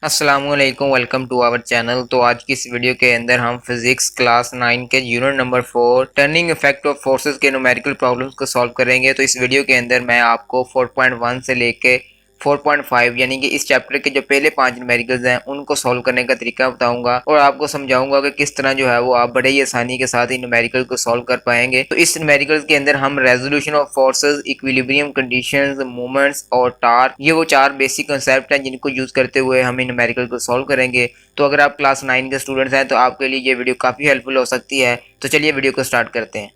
अस्सलामुअलैकुम, welcome to our channel. तो आज की इस वीडियो के अंदर हम फिजिक्स क्लास 9 के unit number 4 turning effect of forces के न्यूमेरिकल प्रॉब्लम्स को सॉल्व करेंगे। तो इस वीडियो के अंदर मैं आपको 4.1 से लेके 4.5 यानी कि इस चैप्टर के जो पहले 5 न्यूमेरिकल्स हैं उनको सॉल्व करने का तरीका बताऊंगा और आपको समझाऊंगा कि किस तरह जो है वो आप बड़े ही आसानी के साथ इन न्यूमेरिकल को सॉल्व कर पाएंगे। तो इस न्यूमेरिकल्स के अंदर हम resolution of forces, equilibrium conditions, moments और टार्क, ये वो 4 बेसिक कंसेप्ट हैं जिनको यूज करते हुए हम इन न्यूमेरिकल को सॉल्व करेंगे। तो अगर आप क्लास 9 के स्टूडेंट्स हैं तो आपके लिए ये वीडियो काफी हेल्पफुल हो सकती है। तो चलिए वीडियो को स्टार्ट करते हैं।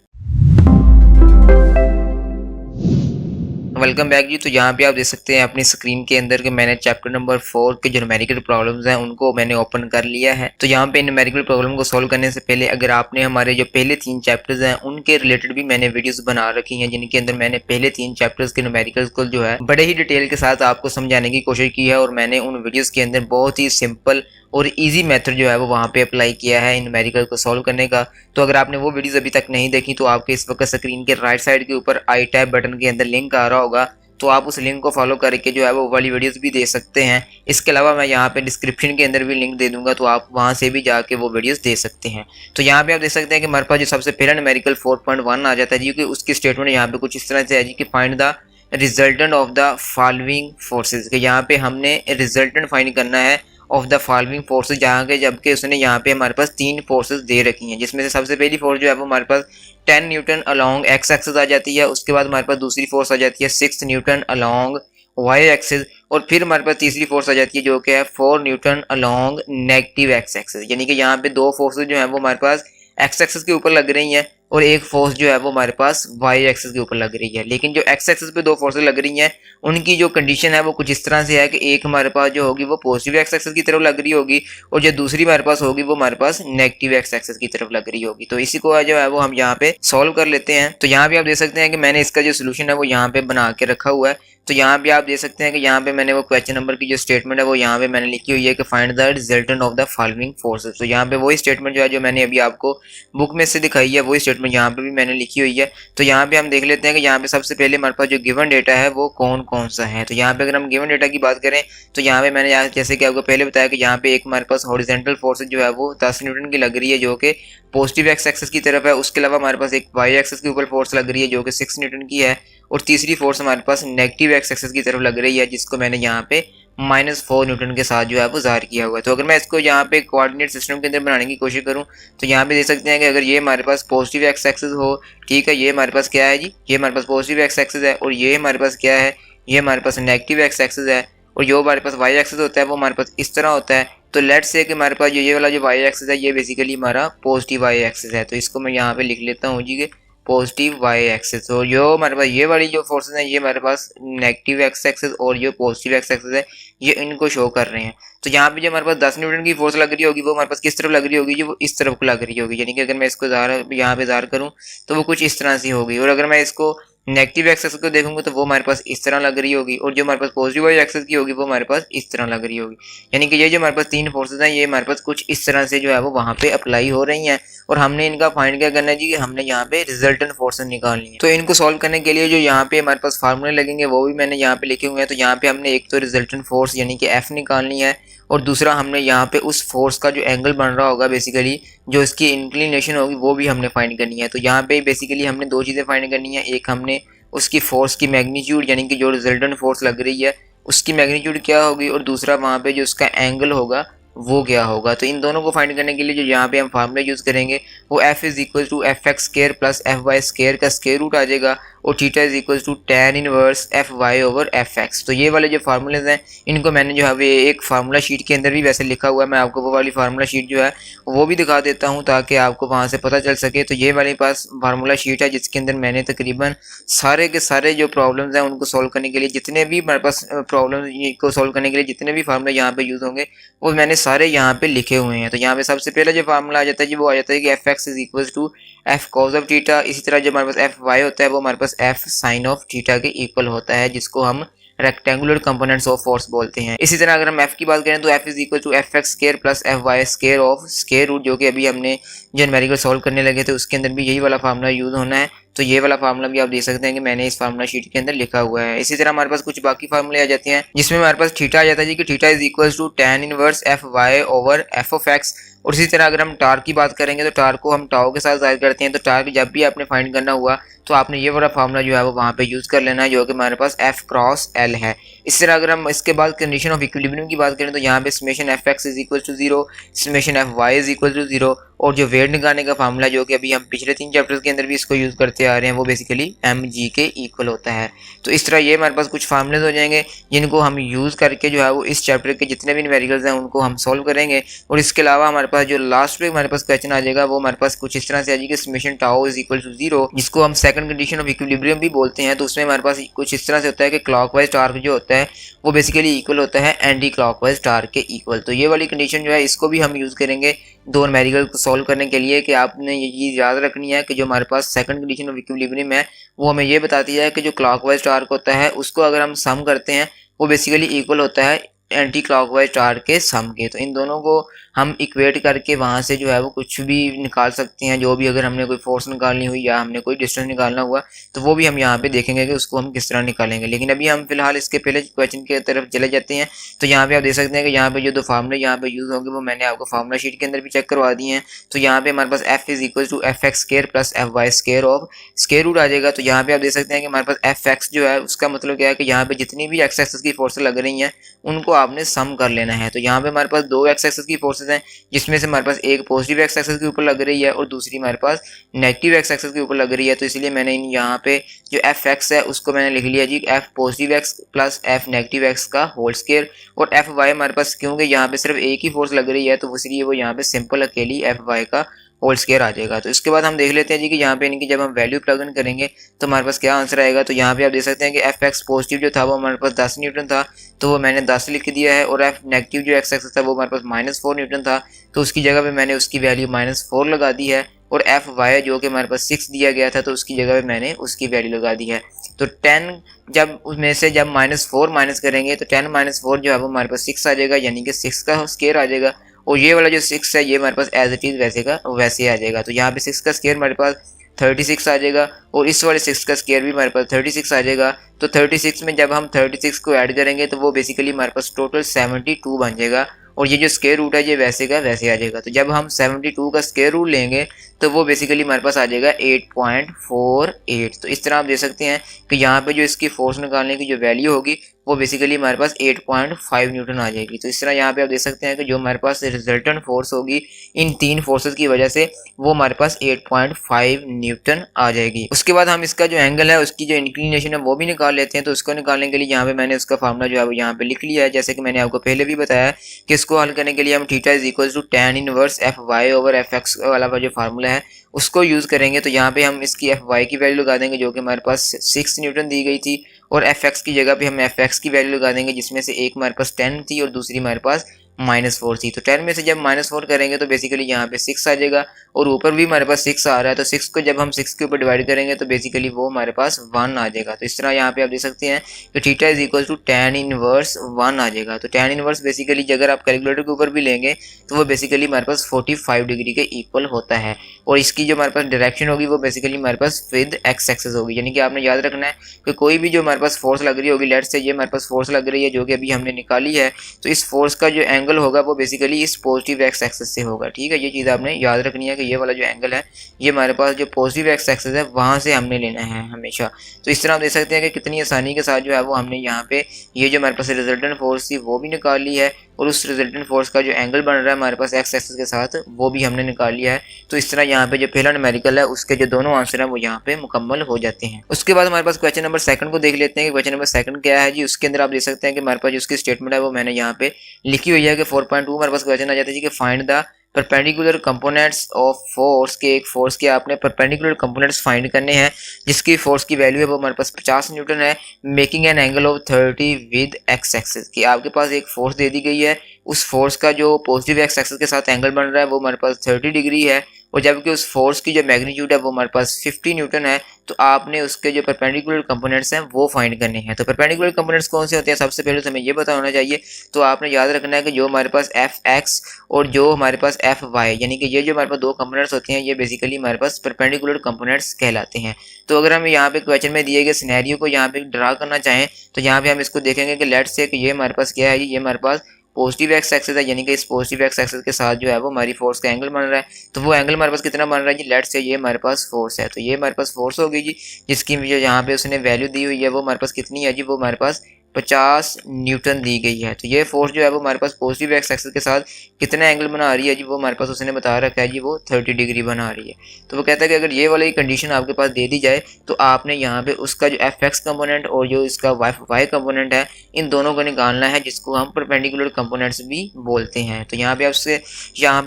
वेलकम बैक जी। तो यहाँ पे आप देख सकते हैं अपनी स्क्रीन के अंदर कि मैंने चैप्टर नंबर 4 के जो न्यूमेरिकल प्रॉब्लम्स हैं उनको मैंने ओपन कर लिया है। तो यहाँ पे न्यूमेरिकल प्रॉब्लम को सॉल्व करने से पहले अगर आपने हमारे जो पहले 3 चैप्टर्स हैं उनके रिलेटेड भी मैंने वीडियोस बना रखी हैं, जिनके अंदर मैंने पहले 3 चैप्टर्स के न्यूमेरिकल्स को जो है बड़े ही डिटेल के साथ आपको समझाने की कोशिश की है और मैंने उन वीडियोस के अंदर बहुत ही सिंपल और इजी मेथड जो है वो वहाँ पे अप्लाई किया है इन न्यूमेरिकल को सॉल्व करने का। तो अगर आपने वो वीडियोस अभी तक नहीं देखी तो आपके इस वक्त स्क्रीन के राइट साइड के ऊपर आई टैब बटन के अंदर लिंक आ रहा होगा, तो आप उस लिंक को फॉलो करके जो है वो वाली वीडियोस भी देख सकते हैं। इसके अलावा मैं यहाँ पे डिस्क्रिप्शन के अंदर भी लिंक दे दूंगा, तो आप वहाँ से भी जाके वो वीडियोस देख सकते हैं। तो यहाँ पे आप देख सकते हैं कि हमारे पास जो सबसे पहला न्यूमेरिकल 4.1 आ जाता है जी, कि उसकी स्टेटमेंट यहाँ पे कुछ इस तरह से है जी कि find the resultant of the following forces, के यहाँ पे हमने रिजल्टेंट फाइंड करना है ऑफ द फॉलोइंग फोर्सेज, जहाँ के जबकि उसने यहाँ पे हमारे पास 3 फोर्सेज दे रखी हैं, जिसमें से सबसे पहली फोर्स जो है वो हमारे पास 10 न्यूटन अलोंग एक्स एक्सिस आ जाती है। उसके बाद हमारे पास दूसरी फोर्स आ जाती है 6 न्यूटन अलोंग वाई एक्सिस, और फिर हमारे पास तीसरी फोर्स आ जाती है जो कि है 4 Newton along negative x axis. यानी कि यहाँ पे 2 फोर्सेज जो है वो हमारे पास एक्स एक्सिस के ऊपर लग रही हैं और एक फोर्स जो है वो हमारे पास वाई एक्सिस के ऊपर लग रही है। लेकिन जो एक्स एक्सिस पे 2 फोर्सेज लग रही हैं उनकी जो कंडीशन है वो कुछ इस तरह से है कि एक हमारे पास जो होगी वो पॉजिटिव एक्स एक्सिस की तरफ लग रही होगी और जो दूसरी हमारे पास होगी वो हमारे पास नेगेटिव एक्स एक्सिस की तरफ लग रही होगी। तो इसी को जो है वो हम यहाँ पे सॉल्व कर लेते हैं। तो यहाँ पे आप देख सकते हैं कि मैंने इसका जो सोल्यूशन है वो यहाँ पे बना के रखा हुआ है। तो यहाँ पे आप देख सकते हैं कि यहाँ पे मैंने वो क्वेश्चन नंबर की जो स्टेटमेंट है वो यहाँ पे मैंने लिखी हुई है कि find the resultant of the following forces. तो यहाँ पे वही स्टेटमेंट जो है जो मैंने अभी आपको बुक में से दिखाई है वही स्टेटमेंट यहाँ पे भी मैंने लिखी हुई है। तो यहाँ पे हम देख लेते हैं कि यहाँ पे सबसे पहले हमारे पास जो गिवन डेटा है वो कौन कौन सा है। तो यहाँ पे अगर हम गिवन डेटा की बात करें तो यहाँ पे मैंने जैसे कि आपको पहले बताया कि यहाँ पे एक हमारे पास हॉरिजॉन्टल फोर्स जो है वो 10 न्यूटन की लग रही है जो कि पॉजिटिव एक्स एक्सिस की तरफ है। उसके अलावा हमारे पास एक वाई एक्सिस के ऊपर फोर्स लग रही है जो कि 6 न्यूटन की है, और तीसरी फोर्स हमारे पास नेगेटिव एक्स एक्सिस की तरफ लग रही है जिसको मैंने यहाँ पे -4 न्यूटन के साथ जो है वो ज़ाहिर किया हुआ है। तो अगर मैं इसको यहाँ पे कोऑर्डिनेट सिस्टम के अंदर बनाने की कोशिश करूँ तो यहाँ पे देख सकते हैं कि अगर ये हमारे पास पॉजिटिव एक्स एक्सिस हो, ठीक है, ये हमारे पास क्या है जी, ये हमारे पास पॉजिटिव एक्स एक्सिस है, और ये हमारे पास क्या है, ये हमारे पास नेगेटिव एक्स एक्सिस है, और जो हमारे पास वाई एक्सिस होता है वो हमारे पास इस तरह होता है। तो लेट्स से कि हमारे पास ये वाला जो वाई एक्सिस है ये बेसिकली हमारा पॉजिटिव वाई एक्सिस है। तो इसको मैं यहाँ पे लिख लेता हूँ जी कि पॉजिटिव वाई एक्सिस, और जो हमारे पास ये वाली जो फोर्सेस हैं ये हमारे पास नेगेटिव एक्स एक्सिस और जो पॉजिटिव एक्स एक्सिस है ये इनको शो कर रहे हैं। तो यहाँ पे जो हमारे पास 10 न्यूटन की फोर्स लग रही होगी वो हमारे पास किस तरफ लग रही होगी, जो वो इस तरफ को लग रही होगी। यानी कि अगर मैं इसको यहाँ पे ज़ाहिर करूँ तो वो कुछ इस तरह से होगी, और अगर मैं इसको नेगेटिव एक्सिस को देखूंगा तो वो हमारे पास इस तरह लग रही होगी, और जो हमारे पास पॉजिटिव वाई एक्सिस की होगी वो हमारे पास इस तरह लग रही होगी। यानी कि ये जो हमारे पास 3 फोर्सेस हैं ये हमारे पास कुछ इस तरह से जो है वो वहाँ पे अप्लाई हो रही हैं, और हमने इनका फाइंड क्या करना है जी कि हमने यहाँ पे रिजल्टेंट फोर्सेस निकालनी है। तो इनको सॉल्व करने के लिए जो यहाँ पे हमारे पास फार्मूले लगेंगे वो भी मैंने यहाँ पे लिखे हुए हैं। तो यहाँ पे हमने एक तो रिजल्टेंट फोर्स यानी कि एफ निकालनी है, और दूसरा हमने यहाँ पे उस फोर्स का जो एंगल बन रहा होगा बेसिकली जो इसकी इंक्लिनेशन होगी वो भी हमने फाइंड करनी है। तो यहाँ पे बेसिकली हमने 2 चीज़ें फाइंड करनी है, एक हमने उसकी फोर्स की मैग्नीट्यूड यानी कि जो रिजल्टेंट फोर्स लग रही है उसकी मैग्नीट्यूड क्या होगी, और दूसरा वहाँ पे जो उसका एंगल होगा वो क्या होगा। तो इन दोनों को फाइंड करने के लिए जो यहाँ पे हम फार्मूला यूज़ करेंगे वो f is equal to F X square plus F Y square का स्केयर रूट आ जाएगा, और theta is equal to tan inverse F Y over F X. तो ये वाले जो फार्मूलेज हैं इनको मैंने जो है वो एक फार्मूला शीट के अंदर भी वैसे लिखा हुआ है। मैं आपको वो वाली फार्मूला शीट जो है वो भी दिखा देता हूँ ताकि आपको वहाँ से पता चल सके। तो ये वाले पास फार्मूला शीट है जिसके अंदर मैंने तकरीबन सारे के सारे जो प्रॉब्लम्स हैं उनको सॉल्व करने के लिए जितने भी हमारे पास प्रॉब्लम को सॉल्व करने के लिए जितने भी फार्मूला यहाँ पे यूज़ होंगे वो मैंने सारे यहाँ पे लिखे हुए हैं। तो यहाँ पे सबसे पहला जो फार्मूला आ जाता है जी वो आ जाता है कि F X is equal to F cos of theta. इसी तरह जो हमारे पास एफ वाई होता है वो हमारे पास एफ साइन ऑफ थीटा के इक्वल होता है, जिसको हम रेक्टेंगुलर कंपोनेंट्स ऑफ फोर्स बोलते हैं। इसी तरह अगर हम एफ की बात करें तो F is equal to F X square plus F Y square of square root, जो कि अभी हमने जो न्यूमेरिकल सॉल्व करने लगे थे उसके अंदर भी यही वाला फार्मूला यूज होना है। तो ये वाला फार्मूला भी आप देख सकते हैं कि मैंने इस फार्मूला शीट के अंदर लिखा हुआ है। इसी तरह हमारे पास कुछ बाकी फार्मूले आ जाते हैं जिसमें हमारे पास थीटा आ जाता है जी कि theta is equal to tan inverse F Y over F of X. और इसी तरह अगर हम टार की बात करेंगे तो टार को हम टाओ के साथ जाहिर करते हैं। तो टार जब भी आपने फाइंड करना हुआ तो आपने ये वाला फार्मूला जो है वो वहाँ पे यूज कर लेना है जो कि हमारे पास एफ क्रॉस एल है। इस तरह अगर हम इसके बाद कंडीशन ऑफ इक्विलिब्रियम की बात करें तो यहाँ पे summation F X is equal to 0, summation F Y is equal to 0, और जो वेट निकालने का फार्मूला जो कि अभी हम पिछले 3 चैप्टर्स के अंदर भी इसको यूज करते आ रहे हैं वो बेसिकली एम जी के इक्वल होता है। तो इस तरह ये हमारे पास कुछ फार्मूलेज हो जाएंगे जिनको हम यूज करके जो है वो इस चैप्टर के जितने भी न्यूमेरिकल्स हैं उनको हम सॉल्व करेंगे। और इसके अलावा हमारे पास जो लास्ट में हमारे पास क्वेश्चन आ जाएगा वो हमारे पास कुछ इस तरह से आ जाएगी summation tau is equal to 0, जिसको हम सेकंड कंडीशन ऑफ इक्विलिब्रियम भी बोलते हैं। तो उसमें हमारे पास कुछ इस तरह से होता है कि क्लॉकवाइज टार्क जो होता है वो बेसिकली इक्वल होता है एंटी क्लॉकवाइज टार्क के इक्वल। तो ये वाली कंडीशन जो है इसको भी हम यूज करेंगे दो न्यूमेरिकल को सॉल्व करने के लिए कि आपने ये चीज याद रखनी है कि जो हमारे पास सेकंड कंडीशन ऑफ इक्विलिब्रियम है वो हमें ये बताती है कि जो क्लॉकवाइज टार्क होता है उसको अगर हम सम करते हैं वो बेसिकली इक्वल होता है एंटी क्लॉकवाइज टार्क के सम के। तो इन दोनों को हम इक्वेट करके वहाँ से जो है वो कुछ भी निकाल सकते हैं, जो भी अगर हमने कोई फोर्स निकालनी हुई या हमने कोई डिस्टेंस निकालना हुआ तो वो भी हम यहाँ पे देखेंगे कि उसको हम किस तरह निकालेंगे। लेकिन अभी हम फिलहाल इसके पहले क्वेश्चन की तरफ चले जाते हैं। तो यहाँ पे आप देख सकते हैं कि यहाँ पे जो दो फार्मूले यहाँ पे यूज होंगे वो मैंने आपको फार्मूला शीट के अंदर भी चेक करवा दिए हैं। तो यहाँ पे हमारे पास F is equal to F x square plus F y square of square root आ जाएगा। तो यहाँ पे आप देख सकते हैं कि हमारे पास एफ एक्स जो है उसका मतलब क्या है कि यहाँ पे जितनी भी एक्स एक्सिस की फोर्सेस लग रही हैं उनको आपने सम कर लेना है। तो यहाँ पे हमारे पास दो एक्स एक्सिस की फोर्सेस हैं जिसमें से हमारे पास एक पॉजिटिव एक्स एक्सिस के ऊपर लग रही है और दूसरी हमारे पास नेगेटिव एक्स एक्सिस के ऊपर लग रही है। तो इसलिए मैंने यहाँ पे जो एफ एक्स है उसको मैंने लिख लिया जी F positive x plus F negative x का होल स्क्वायर, और एफ वाई हमारे पास क्योंकि यहाँ पे सिर्फ एक ही फोर्स लग रही है तो इसलिए वो यहाँ पे सिंपल अकेली एफ वाई का होल स्क्वायर आ जाएगा। तो इसके बाद हम देख लेते हैं जी कि यहाँ पे इनकी जब हम वैल्यू प्लग इन करेंगे तो हमारे पास क्या आंसर आएगा। तो यहाँ पे आप देख सकते हैं कि एफ एक्स पॉजिटिव जो था वो हमारे पास 10 न्यूटन था तो वो मैंने 10 लिख दिया है, और एफ नेगेटिव जो एक्स एक्सिस था वो हमारे पास -4 न्यूटन था तो उसकी जगह पे मैंने उसकी वैल्यू -4 लगा दी है, और एफ वाई जो कि हमारे पास 6 दिया गया था तो उसकी जगह पे मैंने उसकी वैल्यू लगा दी है। तो 10 जब उसमें से जब -4 माइनस करेंगे तो 10 - 4 जो है वो हमारे पास 6 आ जाएगा, यानी कि 6 का स्क्वायर आ जाएगा। और ये वाला जो 6 है ये हमारे पास एज इट इज वैसे का वैसे आ जाएगा। तो यहाँ पे 6 का स्क्वायर हमारे पास 36 आ जाएगा, और इस वाले 6 का स्क्वायर भी हमारे पास 36 आ जाएगा। तो 36 में जब हम 36 को ऐड करेंगे तो वो बेसिकली हमारे पास टोटल 72 बन जाएगा, और ये जो स्क्वायर रूट है ये वैसे का वैसे आ जाएगा। तो जब हम 72 का स्क्वायर रूट लेंगे तो वो बेसिकली हमारे पास आ जाएगा 8.48। तो इस तरह आप देख सकते हैं कि यहाँ पे जो इसकी फोर्स निकालने की जो वैल्यू होगी वो बेसिकली हमारे पास 8.5 न्यूटन आ जाएगी। तो इस तरह यहाँ पे आप देख सकते हैं कि जो हमारे पास रिजल्टेंट फोर्स होगी इन तीन फोर्सेस की वजह से वो हमारे पास 8.5 न्यूटन आ जाएगी। उसके बाद हम इसका जो एंगल है उसकी जो इंक्लिनेशन है वो भी निकाल लेते हैं। तो उसको निकालने के लिए यहाँ पे मैंने उसका फार्मूला जो है वो यहाँ पे लिख लिया है, जैसे कि मैंने आपको पहले भी बताया कि इसको हल करने के लिए हम theta is equal to tan inverse F Y over F X वाला जो फार्मूला है उसको यूज करेंगे। तो यहाँ पे हम इसकी एफ वाई की वैल्यू लगा देंगे जो कि हमारे पास 6 न्यूटन दी गई थी, और एफ एक्स की जगह पे हम एफ एक्स की वैल्यू लगा देंगे जिसमें से एक हमारे पास 10 थी और दूसरी हमारे पास -4 थी। तो 10 में से जब -4 करेंगे तो बेसिकली यहाँ पे 6 आ जाएगा, और ऊपर भी हमारे पास 6 आ रहा है तो 6 को जब हम 6 के ऊपर डिवाइड करेंगे तो बेसिकली वो हमारे पास 1 आ जाएगा। तो इस तरह यहाँ पे आप देख सकते हैं कि theta is equal to tan inverse 1 आ जाएगा। तो tan इनवर्स बेसिकली अगर आप कैलकुलेटर के ऊपर भी लेंगे तो वो बेसिकली हमारे पास 45 डिग्री के इक्वल होता है, और इसकी जो हमारे पास डायरेक्शन होगी वो बेसिकली हमारे पास विद एक्स एक्सिस होगी। यानी कि आपने याद रखना है कि कोई भी जो हमारे पास फोर्स लग रही होगी, लेट्स से ये हमारे पास फोर्स लग रही है जो कि अभी हमने निकाली है, तो इस फोर्स का जो एंगल होगा वो बेसिकली इस पॉजिटिव एक्स एक्सिस से होगा। ठीक है, ये चीज़ आपने याद रखनी है कि ये वाला जो एंगल है ये हमारे पास जो पॉजिटिव एक्स एक्सिस है वहां से हमने लेना है हमेशा। तो इस तरह आप देख सकते हैं कि कितनी आसानी के साथ जो है वो हमने यहाँ पे ये जो हमारे पास रिजल्टेंट फोर्स थी वो भी निकाल ली है, और उस रिजल्टेंट फोर्स का जो एंगल बन रहा है हमारे पास एक्स एक्सिस के साथ वो भी हमने निकाल लिया है। तो इस तरह यहाँ पे जो पहला न्यूमेरिकल है उसके जो दोनों आंसर है वो यहाँ पे मुकम्मल हो जाते हैं। उसके बाद हमारे पास क्वेश्चन नंबर 2 को देख लेते हैं कि क्वेश्चन नंबर 2 क्या है जी। उसके अंदर आप देख सकते हैं कि हमारे पास जो उसकी स्टेटमेंट है वो मैंने यहाँ पे लिखी हुई है कि 4.2 हमारे पास क्वेश्चन आ जाता है जी कि find the perpendicular components of force के एक फोर्स के आपने परपेंडिकुलर कंपोनेंट्स फाइंड करने हैं जिसकी फोर्स की वैल्यू है वो हमारे पास 50 न्यूटन है, making an angle of 30 with x axis. कि आपके पास एक फोर्स दे दी गई है उस फोर्स का जो पॉजिटिव एक्स एक्सिस के साथ एंगल बन रहा है वो हमारे पास 30 डिग्री है, और जबकि उस फोर्स की जो मैग्नीट्यूड है वो हमारे पास 50 न्यूटन है। तो आपने उसके जो परपेंडिकुलर कंपोनेंट्स हैं वो फाइंड करने हैं। तो परपेंडिकुलर कंपोनेंट्स कौन से होते हैं, सबसे पहले तो हमें ये पता होना चाहिए। तो आपने याद रखना है कि जो हमारे पास एफ एक्स और जो हमारे पास एफ वाई, यानी कि ये जो हमारे पास दो कंपोनेंट्स होते हैं ये बेसिकली हमारे पास परपेंडिकुलर कंपोनेंट्स कहलाते हैं। तो अगर हम यहाँ पे क्वेश्चन में दिए गए सिनेरियो को यहाँ पे ड्रा करना चाहें तो यहाँ पे हम इसको देखेंगे कि लेट्स से कि ये हमारे पास क्या है, ये हमारे पास पॉजिटिव एक्स एक्सिस है, यानी कि इस पॉजिटिव एक्स एक्सिस के साथ जो है वो हमारी फोर्स का एंगल बन रहा है। तो वो एंगल हमारे पास कितना बन रहा है जी, लेट्स से ये हमारे पास फोर्स है। तो ये हमारे पास फोर्स होगी जी, जिसकी जो यहाँ पे उसने वैल्यू दी हुई है वो हमारे पास कितनी है जी, वो हमारे पास 50 न्यूटन दी गई है। तो ये फोर्स जो है वो हमारे पास पॉजिटिव एक्स एक्सिस के साथ कितना एंगल बना रही है जी, वो हमारे पास उसने बता रखा है जी, वो 30 डिग्री बना रही है। तो वो कहता है कि अगर ये वाली कंडीशन आपके पास दे दी जाए तो आपने यहाँ पे उसका जो एफ एक्स कंपोनेंट और जो इसका वाई कंपोनेंट है इन दोनों को निकालना है, जिसको हम परपेंडिकुलर कंपोनेंट्स भी बोलते हैं। तो यहाँ पे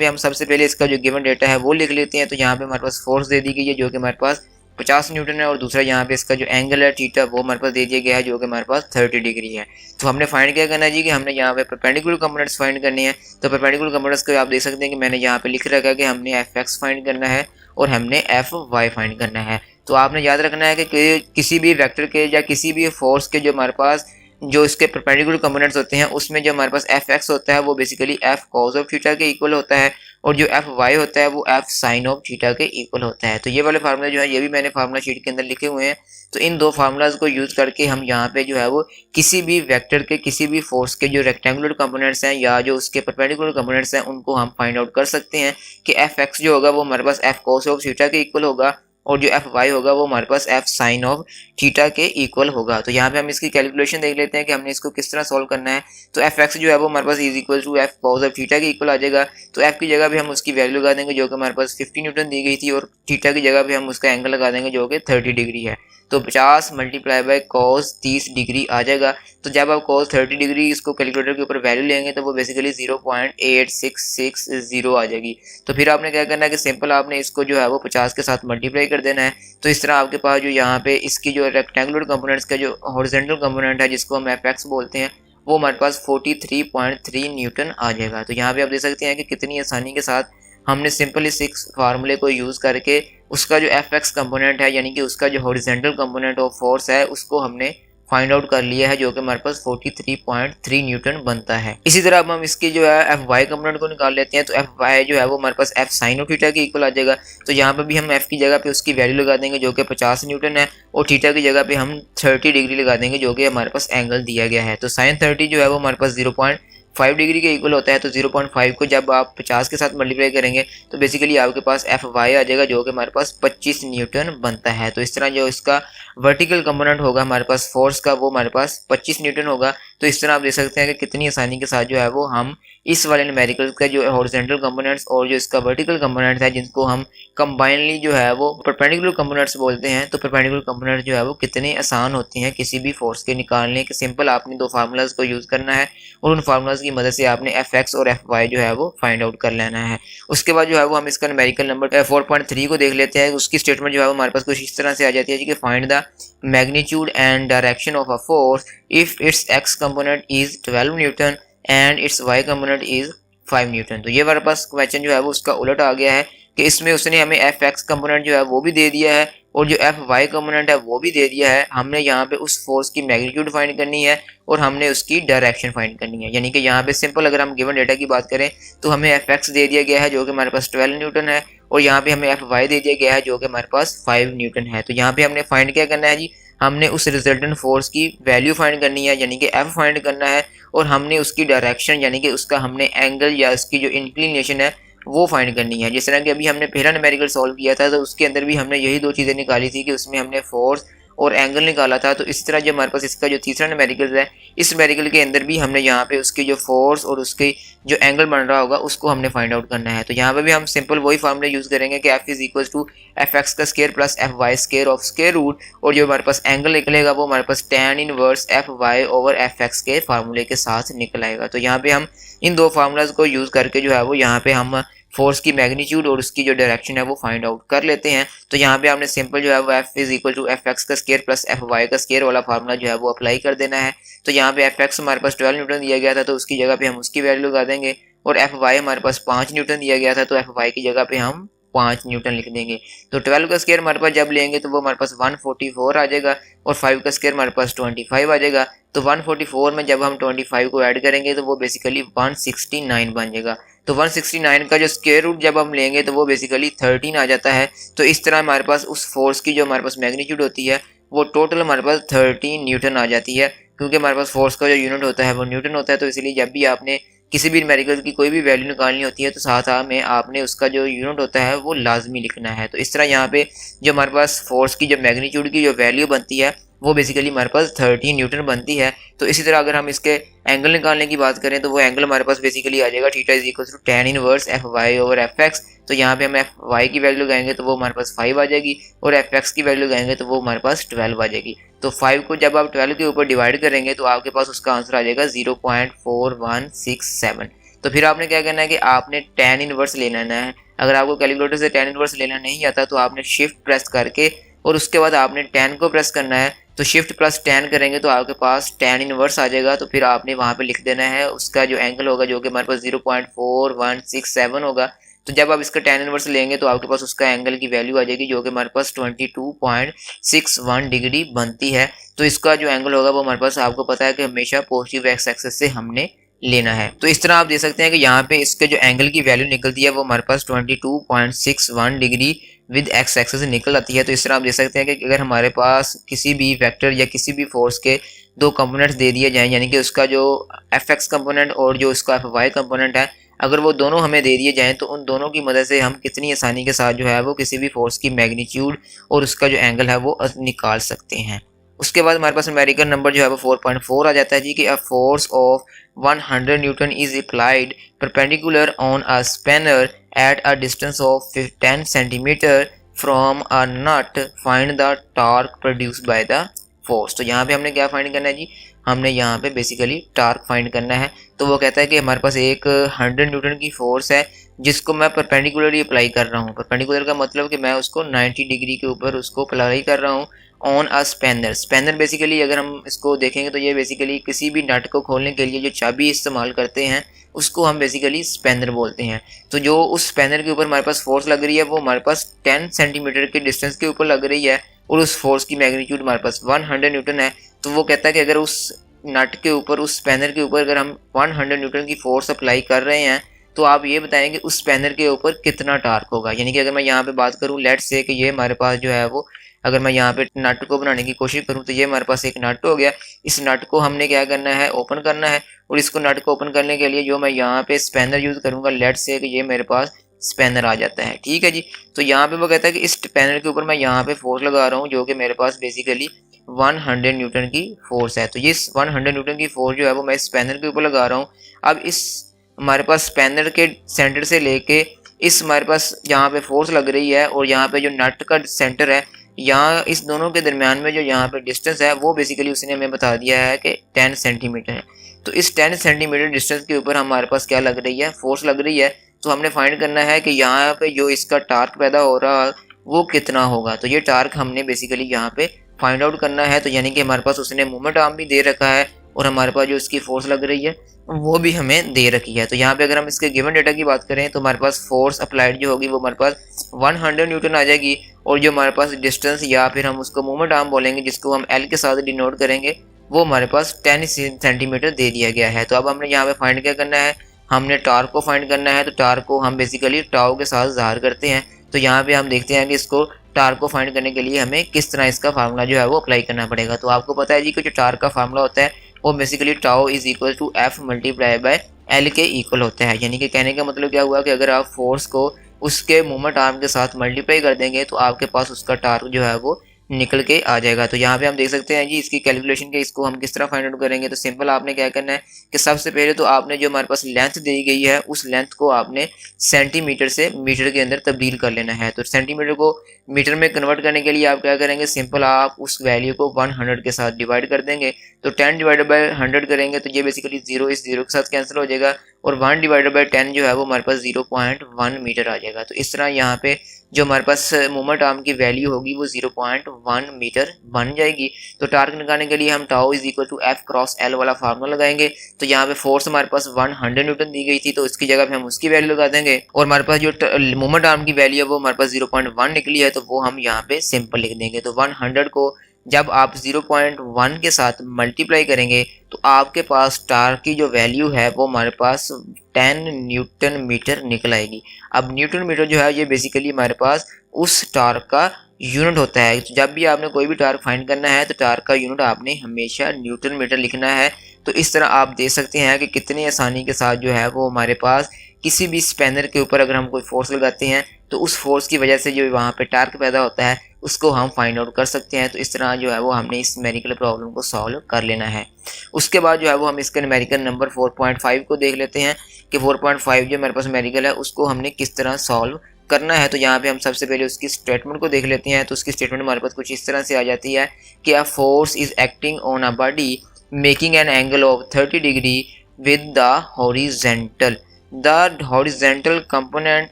हम सबसे पहले इसका जो गिवन डेटा है वो लिख लेते हैं। तो यहाँ पे हमारे पास फोर्स दे दी गई है जो कि हमारे पास 50 न्यूटन है, और दूसरा यहाँ पे इसका जो एंगल है थीटा वो हमारे पास दे दिया गया है जो कि हमारे पास 30 डिग्री है। तो हमने फाइंड क्या करना है जी, कि हमने यहाँ पे परपेंडिकुलर कंपोनेंट्स फाइंड करनी है। तो परपेंडिकुलर कंपोनेंट्स को आप देख सकते हैं कि मैंने यहाँ पे लिख रखा है कि हमने एफ एक्स फाइंड करना है और हमने एफ वाई फाइंड करना है। तो आपने याद रखना है कि किसी भी वेक्टर के या किसी भी फोर्स के जो हमारे पास जो इसके परपेंडिकुलर कंपोनेंट्स होते हैं उसमें जो हमारे पास एफ एक्स होता है वो basically F cos of theta के इक्वल होता है, और जो एफ वाई होता है वो एफ साइन ऑफ थीटा के इक्वल होता है। तो ये वाले फार्मूले जो है ये भी मैंने फार्मूला शीट के अंदर लिखे हुए हैं। तो इन दो फार्मूलाज को यूज करके हम यहाँ पे जो है वो किसी भी वेक्टर के किसी भी फोर्स के जो रेक्टेंगुलर कंपोनेंट्स हैं या जो उसके परपेंडिकुलर कंपोनेंट्स हैं उनको हम फाइंड आउट कर सकते हैं कि एफ एक्स जो होगा वो हमारे पास एफ कॉस ऑफ थीटा के इक्वल होगा, और जो एफ वाई होगा वो हमारे पास एफ साइन ऑफ थीटा के इक्वल होगा। तो यहाँ पे हम इसकी कैलकुलेशन देख लेते हैं कि हमने इसको किस तरह सॉल्व करना है। तो एफ एक्स जो है वो हमारे पास is equal to F cos of theta के इक्वल आ जाएगा। तो एफ की जगह भी हम उसकी वैल्यू लगा देंगे जो कि हमारे पास 50 न्यूटन दी गई थी, और थीटा की जगह भी हम उसका एंगल लगा देंगे जो कि 30 डिग्री है। तो 50 मल्टीप्लाई बाय कॉस 30 डिग्री आ जाएगा। तो जब आप कॉस 30 डिग्री इसको कैलकुलेटर के ऊपर वैल्यू लेंगे तो वो बेसिकली 0.8660 आ जाएगी। तो फिर आपने क्या करना है कि सिंपल आपने इसको जो है वो 50 के साथ मल्टीप्लाई कर देना है। तो इस तरह आपके पास जो यहाँ पे इसकी जो रेक्टेंगुलर कंपोनेंट्स का जो हॉरिजॉन्टल कंपोनेंट है जिसको हम एफ एक्स बोलते हैं वो हमारे पास 43.3 न्यूटन आ जाएगा। तो यहाँ पे आप देख सकते हैं कि कितनी आसानी के साथ हमने सिंपल इस फार्मूले को यूज़ करके उसका जो एफ एक्स कंपोनेंट है यानी कि उसका जो हॉरिजॉन्टल कंपोनेंट ऑफ फोर्स है उसको हमने फाइंड आउट कर लिया है जो कि हमारे पास 43.3 न्यूटन बनता है। इसी तरह अब हम इसकी जो है एफ वाई कंपोनेंट को निकाल लेते हैं। तो एफ वाई जो है वो हमारे पास एफ साइन ऑफ थीटा के इक्वल आ जाएगा। तो यहाँ पे भी हम एफ की जगह पे उसकी वैल्यू लगा देंगे जो कि 50 न्यूटन है, और थीटा की जगह पे हम 30 डिग्री लगा देंगे जो कि हमारे पास एंगल दिया गया है। तो साइन 30 जो है वो हमारे पास 0.5 डिग्री के इक्वल होता है। तो 0.5 को जब आप 50 के साथ मल्टीप्लाई करेंगे तो बेसिकली आपके पास एफ वाई आ जाएगा जो कि हमारे पास 25 न्यूटन बनता है। तो इस तरह जो इसका वर्टिकल कंपोनेंट होगा हमारे पास फोर्स का वो हमारे पास 25 न्यूटन होगा। तो इस तरह आप देख सकते हैं कि कितनी आसानी के साथ जो है वो हम इस वाले न्यूमेरिकल का जो हॉरिजॉन्टल कंपोनेंट्स और जो इसका वर्टिकल कंपोनेंट है जिनको हम कंबाइनली जो है वो परपेंडिकुलर कंपोनेंट्स बोलते हैं। तो परपेंडिकुलर कंपोनेंट जो है वो कितने आसान होते हैं किसी भी फोर्स के निकालने के। सिंपल आपने दो फार्मूलाज को यूज़ करना है और उन फार्मूलाज की मदद से आपने एफ एक्स और एफ वाई जो है वो फाइंड आउट कर लेना है। उसके बाद जो है वो हम इसका न्यूमेरिकल नंबर 4.3 को देख लेते हैं। उसकी स्टेटमेंट जो है वो हमारे पास कुछ इस तरह से आ जाती है कि find the magnitude and direction of a force if its X component is 12 newton and its Y component is 5 newton. तो ये हमारे पास क्वेश्चन जो है वो उसका उलट आ गया है कि इसमें उसने हमें एफ एक्स कंपोनेंट जो है वो भी दे दिया है और जो एफ वाई कंपोनेंट है वो भी दे दिया है। हमने यहाँ पे उस फोर्स की मैग्नीट्यूड फाइंड करनी है और हमने उसकी डायरेक्शन फाइंड करनी है। यानी कि यहाँ पे सिंपल अगर हम गिवन डेटा की बात करें तो हमें एफ एक्स दे दिया गया है जो कि हमारे पास 12 न्यूटन है, और यहाँ पे हमें एफ वाई दे दिया गया है जो कि हमारे पास 5 न्यूटन है। तो यहाँ पे हमने फाइंड क्या करना है जी, हमने उस रिजल्टेंट फोर्स की वैल्यू फाइंड करनी है यानी कि एफ फाइंड करना है, और हमने उसकी डायरेक्शन यानी कि उसका हमने एंगल या उसकी जो इंक्लिनेशन है वो फाइंड करनी है। जिस तरह कि अभी हमने पहला न्यूमेरिकल सॉल्व किया था तो उसके अंदर भी हमने यही दो चीज़ें निकाली थी कि उसमें हमने फोर्स और एंगल निकाला था। तो इसी तरह जो हमारे पास इसका जो तीसरा न्यूमेरिकल है इस न्यूमेरिकल के अंदर भी हमने यहाँ पे उसकी जो फोर्स और उसकी जो एंगल बन रहा होगा उसको हमने फाइंड आउट करना है। तो यहाँ पे भी हम सिंपल वही फार्मूले यूज़ करेंगे कि F is equal to F x का square plus F Y square of square root, और जो हमारे पास एंगल निकलेगा वो हमारे पास tan inverse F Y over F x के फार्मूले के साथ निकल आएगा। तो यहाँ पे हम इन दो फार्मूलाज को यूज़ करके जो है वो यहाँ पे हम फोर्स की मैग्नीट्यूड और उसकी जो डायरेक्शन है वो फाइंड आउट कर लेते हैं। तो यहाँ पे आपने सिंपल जो है वो F is equal to F x का स्केयर प्लस एफ वाई का स्केयर वाला फार्मूला जो है वो अप्लाई कर देना है। तो यहाँ पे एफ एक्स हमारे पास 12 न्यूटन दिया गया था, तो उसकी जगह पे हम उसकी वैल्यू लगा देंगे, और एफ वाई हमारे पास 5 न्यूटन दिया गया था, तो एफ वाई की जगह पे हम 5 न्यूटन लिख देंगे। तो 12 का स्केयर हमारे पास जब लेंगे तो वो हमारे पास 144 आ जाएगा, और 5 का स्केयर हमारे पास 25 आ जाएगा। तो 144 में जब हम 25 को ऐड करेंगे तो वो बेसिकली 169 बन जाएगा। तो 169 का जो स्क्वायर रूट जब हम लेंगे तो वो बेसिकली 13 आ जाता है। तो इस तरह हमारे पास उस फोर्स की जो हमारे पास मैग्नीट्यूड होती है वो टोटल हमारे पास 13 न्यूटन आ जाती है, क्योंकि हमारे पास फोर्स का जो यूनिट होता है वो न्यूटन होता है। तो इसलिए जब भी आपने किसी भी न्यूमेरिकल की कोई भी वैल्यू निकालनी होती है तो साथ में आपने उसका जो यूनिट होता है वो लाजमी लिखना है। तो इस तरह यहाँ पे जो हमारे पास फोर्स की जो मैग्नीट्यूड की जो वैल्यू बनती है वो बेसिकली हमारे पास 13 न्यूटन बनती है। तो इसी तरह अगर हम इसके एंगल निकालने की बात करें तो वो एंगल हमारे पास बेसिकली आ जाएगा theta is equal to tan inverse F Y over F X. तो यहाँ पे हम एफ वाई की वैल्यू लगाएंगे तो वो हमारे पास 5 आ जाएगी, और एफ एक्स की वैल्यू लगाएंगे तो वो हमारे पास 12 आ जाएगी। तो 5 को जब आप 12 के ऊपर डिवाइड करेंगे तो आपके पास उसका आंसर आ जाएगा 0.4167। तो फिर आपने क्या करना है कि आपने tan इनवर्स लेना है। अगर आपको कैलकुलेटर से tan इनवर्स लेना नहीं आता तो आपने शिफ्ट प्रेस करके और उसके बाद आपने tan को प्रेस करना है। तो शिफ्ट प्लस tan करेंगे तो आपके पास tan इनवर्स आ जाएगा। तो फिर आपने वहाँ पे लिख देना है उसका जो एंगल होगा जो कि हमारे पास 0.4167 होगा। तो जब आप इसका tan इनवर्स लेंगे तो आपके पास उसका एंगल की वैल्यू आ जाएगी जो कि हमारे पास 22.61 डिग्री बनती है। तो इसका जो एंगल होगा वो हमारे पास आपको पता है कि हमेशा पॉजिटिव एक्स एक्सिस से हमने लेना है। तो इस तरह आप देख सकते हैं कि यहाँ पे इसके जो एंगल की वैल्यू निकलती है वो हमारे पास 22.61 डिग्री विद एक्स एक्सिस से निकल आती है। तो इस तरह आप देख सकते हैं कि अगर हमारे पास किसी भी वेक्टर या किसी भी फोर्स के दो कंपोनेंट्स दे दिए जाएं, यानी कि उसका जो एफ एक्स कंपोनेंट और जो उसका एफ वाई कंपोनेंट है, अगर वो दोनों हमें दे दिए जाएं तो उन दोनों की मदद से हम कितनी आसानी के साथ जो है वो किसी भी फोर्स की मैग्नीट्यूड और उसका जो एंगल है वो निकाल सकते हैं। उसके बाद हमारे पास न्यूमेरिकल नंबर जो है वो 4.4 आ जाता है जी कि a force of 100 newton is applied perpendicular on a spanner at a distance of 10 centimetre from a nut, find the torque produced by the force. तो यहाँ पे हमने क्या फाइंड करना है जी, हमने यहाँ पे बेसिकली टार्क फाइंड करना है। तो वो कहता है कि हमारे पास एक 100 न्यूटन की फोर्स है जिसको मैं परपेंडिकुलरली अप्लाई कर रहा हूँ। परपेंडिकुलर का मतलब कि मैं उसको 90 डिग्री के ऊपर उसको अप्लाई कर रहा हूँ on a spanner. Spanner basically अगर हम इसको देखेंगे तो ये बेसिकली किसी भी नट को खोलने के लिए जो चाबी इस्तेमाल करते हैं उसको हम बेसिकली स्पैनर बोलते हैं। तो जो उस स्पैनर के ऊपर हमारे पास फोर्स लग रही है वो हमारे पास 10 सेंटीमीटर के डिस्टेंस के ऊपर लग रही है, और उस फोर्स की मैग्नीट्यूड हमारे पास 100 न्यूटन है। तो वो कहता है कि अगर उस नट के ऊपर, उस स्पैनर के ऊपर अगर हम 100 न्यूटन की फोर्स अप्लाई कर रहे हैं तो आप ये बताएंगे उस स्पैनर के ऊपर कितना टार्क होगा। यानी कि अगर मैं यहाँ पे बात करूँ, लेट्स से कि ये हमारे पास जो है वो, अगर मैं यहाँ पे नट को बनाने की कोशिश करूँ तो ये हमारे पास एक नट हो गया। इस नट को हमने क्या करना है, ओपन करना है, और इसको नट को ओपन करने के लिए जो मैं यहाँ पे स्पैनर यूज़ करूँगा, लेट्स से कि ये मेरे पास स्पैनर आ जाता है, ठीक है जी। तो यहाँ पे वो कहता है कि इस स्पैनर के ऊपर मैं यहाँ पे फोर्स लगा रहा हूँ जो कि मेरे पास बेसिकली 100 न्यूटन की फोर्स है। तो ये 100 न्यूटन की फोर्स जो है वो मैं स्पैनर के ऊपर लगा रहा हूँ। अब इस हमारे पास स्पैनर के सेंटर से लेके इस हमारे पास यहाँ पे फोर्स लग रही है और यहाँ पे जो नट का सेंटर है, यहाँ इस दोनों के दरमियान में जो यहाँ पे डिस्टेंस है वो बेसिकली उसने हमें बता दिया है कि 10 सेंटीमीटर है। तो इस 10 सेंटीमीटर डिस्टेंस के ऊपर हमारे पास क्या लग रही है, फोर्स लग रही है। तो हमने फाइंड करना है कि यहाँ पे जो इसका टार्क पैदा हो रहा है वो कितना होगा। तो ये टार्क हमने बेसिकली यहाँ पे फाइंड आउट करना है। तो यानी कि हमारे पास उसने मोमेंट आर्म भी दे रखा है और हमारे पास जो इसकी फोर्स लग रही है वो भी हमें दे रखी है। तो यहाँ पे अगर हम इसके गिवन डेटा की बात करें तो हमारे पास फोर्स अप्लाइड जो होगी वो हमारे पास 100 न्यूटन आ जाएगी, और जो हमारे पास डिस्टेंस या फिर हम उसको मोमेंट आर्म बोलेंगे जिसको हम एल के साथ डिनोट करेंगे वो हमारे पास 10 सेंटीमीटर दे दिया गया है। तो अब हमने यहाँ पे फाइंड क्या करना है, हमने टार्क को फाइंड करना है। तो टार्क को हम बेसिकली टाउ के साथ ज़ाहिर करते हैं। तो यहाँ पे हम देखते हैं कि इसको टार्क को फाइंड करने के लिए हमें किस तरह इसका फार्मूला जो है वो अप्लाई करना पड़ेगा। तो आपको पता है जी कि जो टार्क का फार्मूला होता है वो basically tau is equal to F multiply by L के इक्वल होता है। यानी कि कहने का मतलब क्या हुआ कि अगर आप फोर्स को उसके मोमेंट आर्म के साथ मल्टीप्लाई कर देंगे तो आपके पास उसका टार्क जो है वो निकल के आ जाएगा। तो यहाँ पे हम देख सकते हैं जी इसकी कैलकुलेशन के इसको हम किस तरह फाइंड आउट करेंगे। तो सिंपल आपने क्या करना है कि सबसे पहले तो आपने जो हमारे पास लेंथ दी गई है उस लेंथ को आपने सेंटीमीटर से मीटर के अंदर तब्दील कर लेना है। तो सेंटीमीटर को मीटर में कन्वर्ट करने के लिए आप क्या करेंगे, सिंपल आप उस वैल्यू को 100 के साथ डिवाइड कर देंगे। तो 10 डिवाइडेड बाय 100 करेंगे तो ये बेसिकली 0 इस 0 के साथ कैंसिल हो जाएगा और 1 डिवाइडेड बाय 10 जो है वो हमारे पास 0.1 मीटर आ जाएगा। तो इस तरह यहाँ पे जो हमारे पास मोमेंट आर्म की वैल्यू होगी वो 0.1 मीटर बन जाएगी। तो टार्क निकालने के लिए हम tau is equal to F cross L वाला फार्मूला लगाएंगे। तो यहाँ पे फोर्स हमारे पास 100 न्यूटन दी गई थी तो इसकी जगह पे हम उसकी वैल्यू लगा देंगे और हमारे पास जो मोमेंट आर्म की वैल्यू है वो हमारे पास 0.1 निकली है तो वो हम यहाँ पे सिंपल लिख देंगे। तो 100 को जब आप 0.1 के साथ मल्टीप्लाई करेंगे तो आपके पास टार्क की जो वैल्यू है वो हमारे पास 10 न्यूटन मीटर निकल आएगी। अब न्यूटन मीटर जो है ये बेसिकली हमारे पास उस टार्क का यूनिट होता है। तो जब भी आपने कोई भी टार्क फाइंड करना है तो टार्क का यूनिट आपने हमेशा न्यूटन मीटर लिखना है। तो इस तरह आप देख सकते हैं कि कितनी आसानी के साथ जो है वो हमारे पास किसी भी स्पैनर के ऊपर अगर हम कोई फोर्स लगाते हैं तो उस फोर्स की वजह से जो वहाँ पे टार्क पैदा होता है उसको हम फाइंड आउट कर सकते हैं। तो इस तरह जो है वो हमने इस न्यूमेरिकल प्रॉब्लम को सॉल्व कर लेना है। उसके बाद जो है वो हम इसका न्यूमेरिकल नंबर 4.5 को देख लेते हैं कि 4.5 जो हमारे पास न्यूमेरिकल है उसको हमने किस तरह सॉल्व करना है। तो यहाँ पे हम सबसे पहले उसकी स्टेटमेंट को देख लेते हैं। तो उसकी स्टेटमेंट हमारे पास कुछ इस तरह से आ जाती है कि a force is acting on a body making an angle of 30 degree with the horizontal. The horizontal component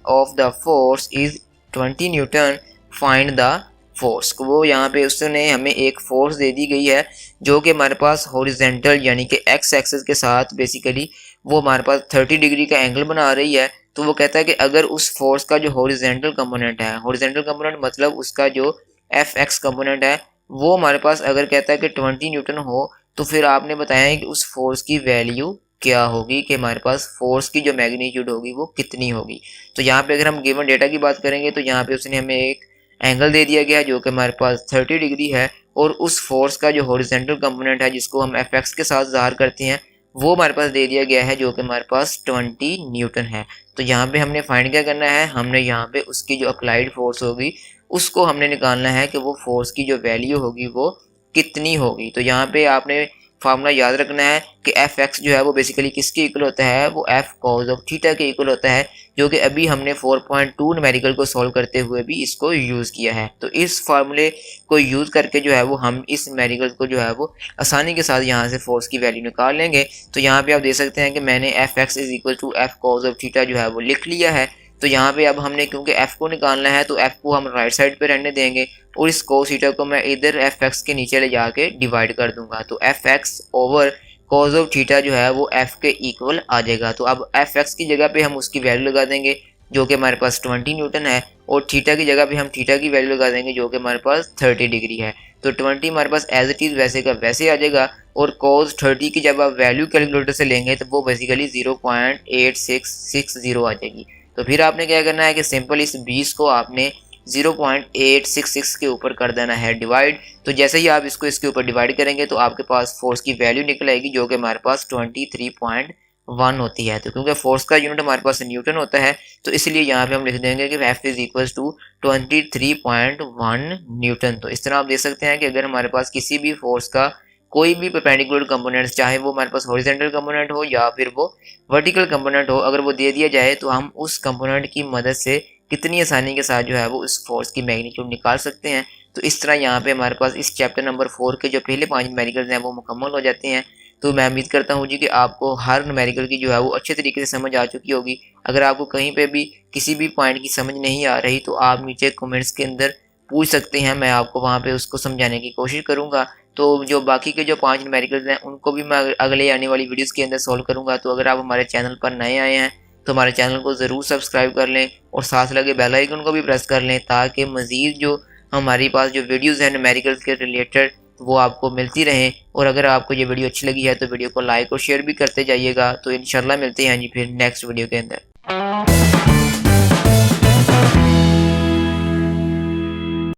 of the force is 20 Newton. Find the force. वो यहाँ पे उसने हमें एक फोर्स दे दी गई है जो कि हमारे पास हॉरिजेंटल यानी कि एक्स एक्सिस के साथ बेसिकली वो हमारे पास 30 डिग्री का एंगल बना रही है। तो वो कहता है कि अगर उस फोर्स का जो हॉरिजेंटल कंपोनेंट है, हॉरिजेंटल कंपोनेंट मतलब उसका जो एफ एक्स कंपोनेंट है वो हमारे पास अगर कहता है कि 20 न्यूटन हो तो फिर आपने बताया कि उस फोर्स की वैल्यू क्या होगी कि हमारे पास फोर्स की जो मैग्नीट्यूड होगी वो कितनी होगी। तो यहाँ पे अगर हम गिवन डेटा की बात करेंगे तो यहाँ पे उसने हमें एक एंगल दे दिया गया है जो कि हमारे पास 30 डिग्री है और उस फोर्स का जो हॉरिजेंटल कंपोनेंट है जिसको हम एफ एक्स के साथ ज़ाहिर करते हैं वो हमारे पास दे दिया गया है जो कि हमारे पास 20 न्यूटन है। तो यहाँ पे हमने फाइंड क्या करना है, हमने यहाँ पे उसकी जो अप्लाइड फोर्स होगी उसको हमने निकालना है कि वो फोर्स की जो वैल्यू होगी वो कितनी होगी। तो यहाँ पे आपने फार्मूला याद रखना है कि एफ एक्स जो है वो बेसिकली किसके इक्वल होता है, वो एफ कॉज ऑफ थीटा के इक्वल होता है जो कि अभी हमने 4.2 न्यूमेरिकल को सॉल्व करते हुए भी इसको यूज़ किया है। तो इस फार्मूले को यूज़ करके जो है वो हम इस न्यूमेरिकल को जो है वो आसानी के साथ यहाँ से फोर्स की वैल्यू निकाल लेंगे। तो यहाँ पे आप देख सकते हैं कि मैंने F X is equal to F cos of theta जो है वो लिख लिया है। तो यहाँ पे अब हमने क्योंकि f को निकालना है तो f को हम राइट साइड पे रहने देंगे और इस cos थीटा को मैं इधर एफ एक्स के नीचे ले जाके डिवाइड कर दूंगा। तो F x over cos of theta जो है वो f के इक्वल आ जाएगा। तो अब एफ एक्स की जगह पे हम उसकी वैल्यू लगा देंगे जो कि हमारे पास 20 न्यूटन है और थीटा की जगह पे हम थीटा की वैल्यू लगा देंगे जो कि हमारे पास 30 डिग्री है। तो 20 हमारे पास एज इट इज़ वैसे का वैसे आ जाएगा और cos 30 की जब आप वैल्यू कैलकुलेटर से लेंगे तो वो बेसिकली 0.8660 आ जाएगी। तो फिर आपने क्या करना है कि सिंपल इस 20 को आपने 0.866 के ऊपर कर देना है डिवाइड। तो जैसे ही आप इसको इसके ऊपर डिवाइड करेंगे तो आपके पास फोर्स की वैल्यू निकल आएगी जो कि हमारे पास 23.1 होती है। तो क्योंकि फोर्स का यूनिट हमारे पास न्यूटन होता है तो इसलिए यहाँ पे हम लिख देंगे कि F is equal to 23.1 newton. तो इस तरह आप देख सकते हैं कि अगर हमारे पास किसी भी फोर्स का कोई भी परपेंडिकुलर कंपोनेंट्स चाहे वो हमारे पास हॉरिजॉन्टल कंपोनेंट हो या फिर वो वर्टिकल कंपोनेंट हो अगर वो दे दिया जाए तो हम उस कंपोनेंट की मदद से कितनी आसानी के साथ जो है वो उस फोर्स की मैग्नीट्यूड निकाल सकते हैं। तो इस तरह यहाँ पे हमारे पास इस चैप्टर नंबर 4 के जो पहले 5 न्यूमेरिकल्स हैं वो मुकम्मल हो जाते हैं। तो मैं उम्मीद करता हूँ जी कि आपको हर न्यूमेरिकल की जो है वो अच्छे तरीके से समझ आ चुकी होगी। अगर आपको कहीं पे भी किसी भी पॉइंट की समझ नहीं आ रही तो आप नीचे कमेंट्स के अंदर पूछ सकते हैं, मैं आपको वहाँ पे उसको समझाने की कोशिश करूँगा। तो जो बाकी के जो 5 न्यूमेरिकल्स हैं उनको भी मैं अगले आने वाली वीडियोस के अंदर सॉल्व करूँगा। तो अगर आप हमारे चैनल पर नए आए हैं तो हमारे चैनल को ज़रूर सब्सक्राइब कर लें और साथ लगे बेल आइकन को भी प्रेस कर लें ताकि मज़ीद जो हमारे पास जो वीडियोज़ हैं न्यूमेरिकल्स के रिलेटेड वो आपको मिलती रहें। और अगर आपको ये वीडियो अच्छी लगी है तो वीडियो को लाइक और शेयर भी करते जाइएगा। तो इंशाल्लाह मिलते हैं जी फिर नेक्स्ट वीडियो के अंदर।